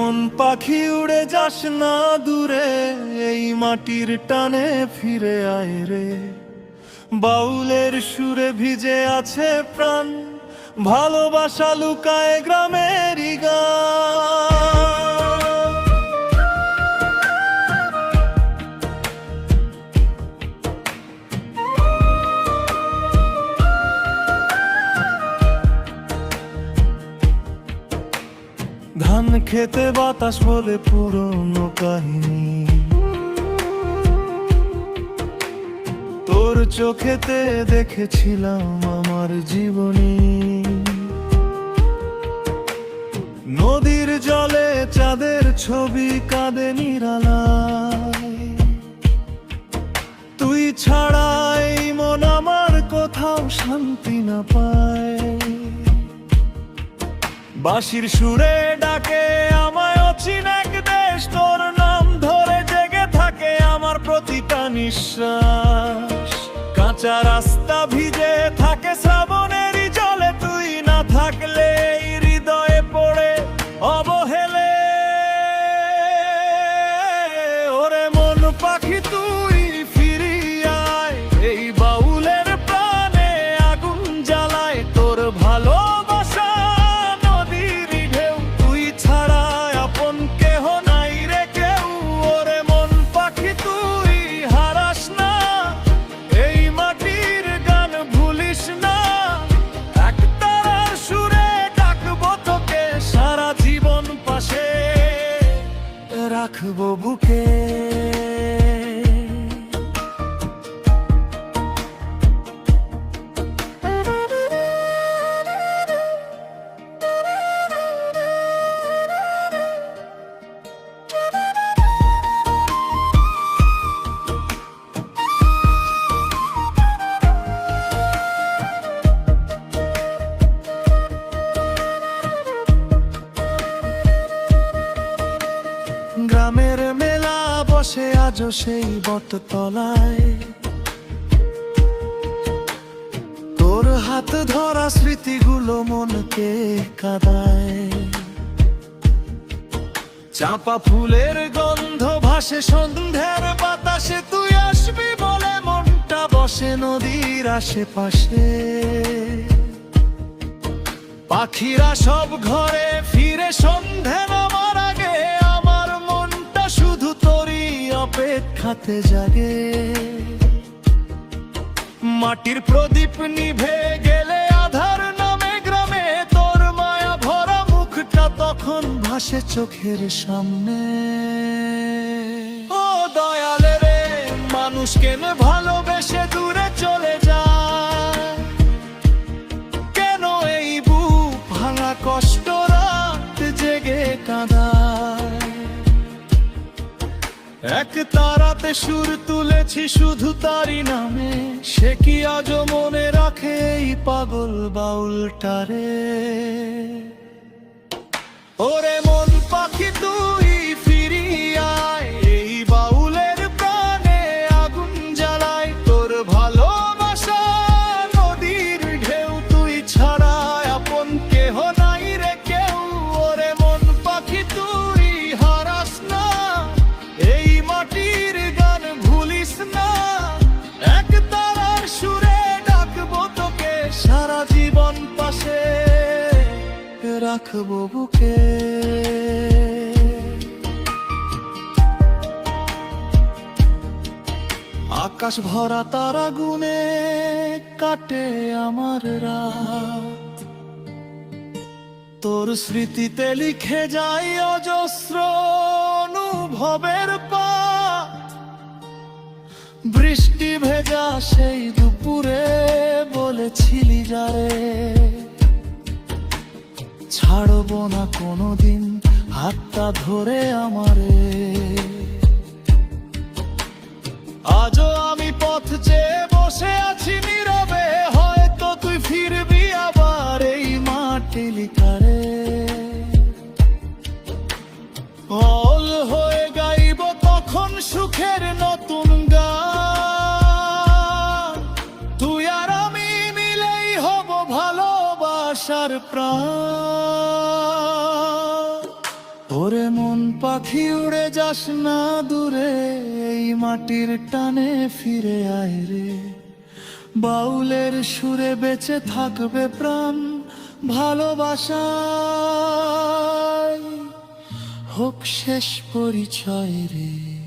মন পাখি উড়ে যাস না দূরে, এই মাটির টানে ফিরে আয় রে। বাউলের সুরে ভিজে আছে প্রাণ, ভালোবাসা লুকায় গ্রামেরই গান। ধান খেতে বাতাস বলে পুরনো কাহিনী, তোর চোখেতে দেখেছিলাম আমার জীবনী। নদীর জলে চাঁদের ছবি কাঁদে নিরালায়, তুই ছাড়াই মন আমার কোথাও শান্তি না পায়। বাঁশির সুরে ডাকে আমায় অচিন এক দেশ, তোর নাম ধরে জেগে থাকে আমার প্রতিটা নিঃশ্বাস। কাঁচা রাস্তা ভিজে থাকে শ্রাবণেরই জলে, তুই না থাকলে এই হৃদয়ে পড়ে অবহেলে। ওরে মন পাখি তুই ফিরিয়ে আয়, এই বাউলের প্রাণে আগুন জ্বালায় তোর ভালোবাসা। রাখবো বুকে গ্রামের মেলা বসে আজও সেই বটতলায়, তোর হাত ধরা স্মৃতিগুলো মনকে কাঁদায়। চাঁপা ফুলের গন্ধ ভাসে সন্ধ্যার বাতাসে, তুই আসবি বলে মনটা বসে নদীর আশেপাশে। পাখিরা সব ঘরে ফিরে সন্ধ্যা নামার আগে, আমার মনটা শুধু তোরই অপেক্ষাতে জাগে। মাটির প্রদীপ নিভে গেলে আধার নামে গ্রামে, তোর মায়া ভরা মুখটা তখন ভাসে চোখের সামনে। ও দয়ালে রে, মানুষ কেন ভালোবেসে দূরে চলে যায়? কেন এই বুক ভাঙা কষ্ট রাত জেগে কাঁদায়? এক তারাতে সুর তুলেছি শুধু তারি নামে, সে কি আজও মনে রাখে এই পাগল বাউলটারে? ওরে মন পাখি তুই ফিরিয়ে আয়, এই বাউলের প্রাণে আগুন জ্বালায় তোর ভালোবাসা। নদীর ঢেউ তুই ছাড়া আপন কেহ নাই রে কেউ। ওরে মন পাখি তুই হারাস না, এই মাটির গান ভুলিস না। এক তারার সুরে ডাকবো তোকে, সারা জীবন পাশে রাখবো বুকে। আকাশ ভরা তারা গুনে কাটে আমার রাত, তোর স্মৃতিতে লিখে যাই অজস্র অনুভবের পাত। বৃষ্টি ভেজা সেই দুপুরে বলেছিলি যারে, ছাড়বো না কোনোদিন হাতটা ধরে আমারে। আজও আমি পথ চেয়ে বসে আছি নীরবে, হয়তো তুই ফিরবি আবার এই মাটির কারে। অল হয়ে গাইব তখন সুখের নতুন গান, তুই আর আমি মিলেই হব ভালোবাসার প্রাণ। ওরে মন পাখি উড়ে যাস না দূরে, এই মাটির টানে ফিরে আয় রে। বাউলের সুরে বেঁচে থাকবে প্রাণ, ভালোবাসায় হোক শেষ পরিচয় রে।